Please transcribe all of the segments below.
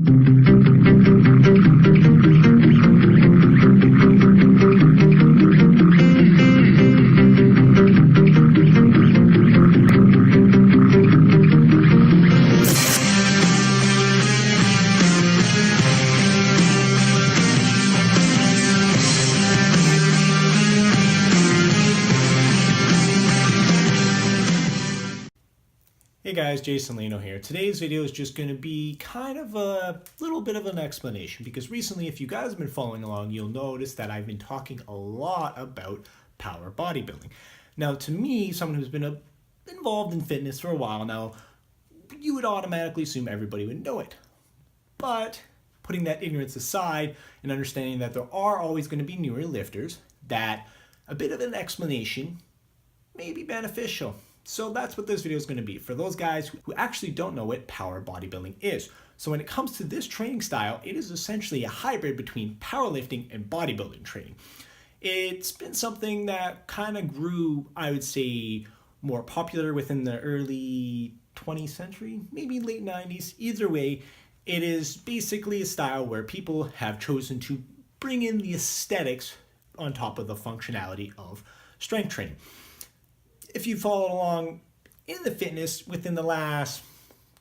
Hey guys, Jason Leno here. Today's video is just going to be kind of a little bit of an explanation because recently, if you guys have been following along, you'll notice that I've been talking a lot about power bodybuilding. Now, to me, someone who's been involved in fitness for a while now, you would automatically assume everybody would know it. But putting that ignorance aside and understanding that there are always going to be newer lifters, that a bit of an explanation may be beneficial. So that's what this video is going to be for those guys who actually don't know what power bodybuilding is. So when it comes to this training style, it is essentially a hybrid between powerlifting and bodybuilding training. It's been something that kind of grew, I would say, more popular within the early 20th century, maybe late 90s. Either way, it is basically a style where people have chosen to bring in the aesthetics on top of the functionality of strength training. If you followed along in the fitness within the last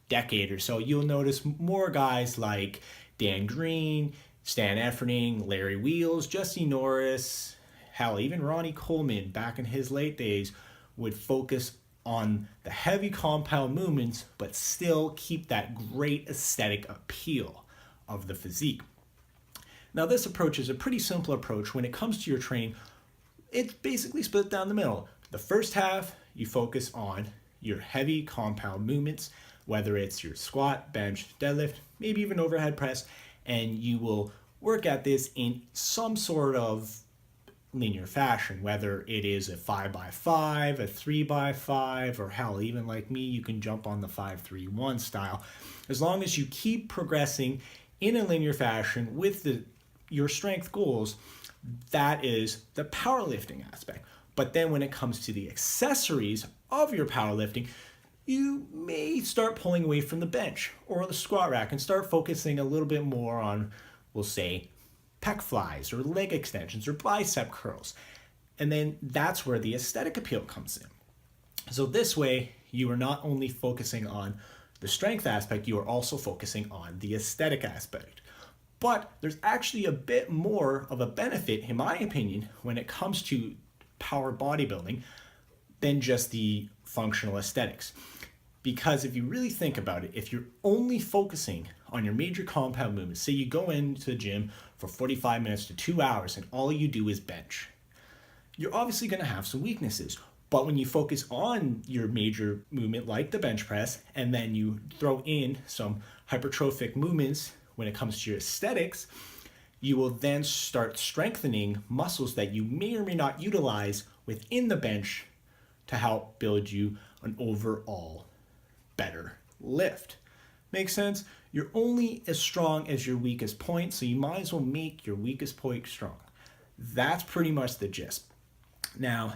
decade or so, you'll notice more guys like Dan Green, Stan Efferding, Larry Wheels, Jesse Norris, hell, even Ronnie Coleman back in his late days would focus on the heavy compound movements, but still keep that great aesthetic appeal of the physique. Now, this approach is a pretty simple approach. When it comes to your training, it's basically split down the middle. The first half, you focus on your heavy compound movements, whether it's your squat, bench, deadlift, maybe even overhead press, and you will work at this in some sort of linear fashion, whether it is a 5x5, a 3x5, or hell, even like me, you can jump on the 5-3-1 style. As long as you keep progressing in a linear fashion with your strength goals, that is the powerlifting aspect. But then when it comes to the accessories of your powerlifting, you may start pulling away from the bench or the squat rack and start focusing a little bit more on, we'll say, pec flies or leg extensions or bicep curls. And then that's where the aesthetic appeal comes in. So this way, you are not only focusing on the strength aspect, you are also focusing on the aesthetic aspect. But there's actually a bit more of a benefit, in my opinion, when it comes to power bodybuilding than just the functional aesthetics. Because if you really think about it, if you're only focusing on your major compound movements, say you go into the gym for 45 minutes to 2 hours and all you do is bench, you're obviously going to have some weaknesses. But when you focus on your major movement like the bench press, and then you throw in some hypertrophic movements when it comes to your aesthetics, you will then start strengthening muscles that you may or may not utilize within the bench to help build you an overall better lift. Make sense? You're only as strong as your weakest point, so you might as well make your weakest point strong. That's pretty much the gist. Now,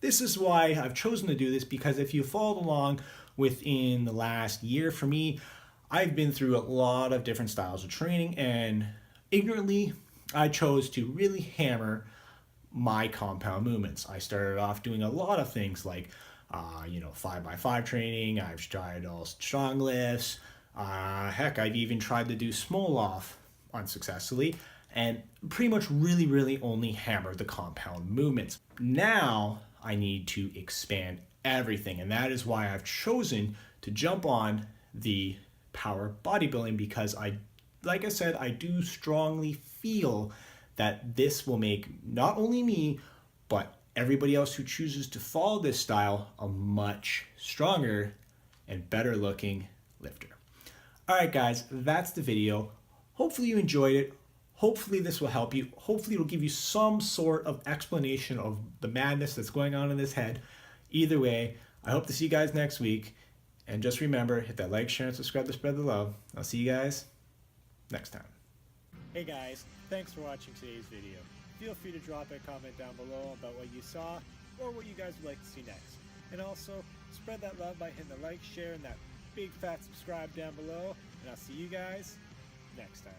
this is why I've chosen to do this, because if you followed along within the last year, for me, I've been through a lot of different styles of training, and ignorantly, I chose to really hammer my compound movements. I started off doing a lot of things like, 5x5 training. I've tried all strong lifts. Heck, I've even tried to do small off unsuccessfully, and pretty much really only hammered the compound movements. Now I need to expand everything, and that is why I've chosen to jump on the power bodybuilding, because like I said, I do strongly feel that this will make not only me, but everybody else who chooses to follow this style a much stronger and better looking lifter. All right, guys, that's the video. Hopefully you enjoyed it. Hopefully this will help you. Hopefully it will give you some sort of explanation of the madness that's going on in this head. Either way, I hope to see you guys next week. And just remember, hit that like, share, and subscribe to spread the love. I'll see you guys next time. Hey guys, thanks for watching today's video. Feel free to drop a comment down below about what you saw or what you guys would like to see next. And also, spread that love by hitting the like, share, and that big fat subscribe down below. and I'll see you guys next time.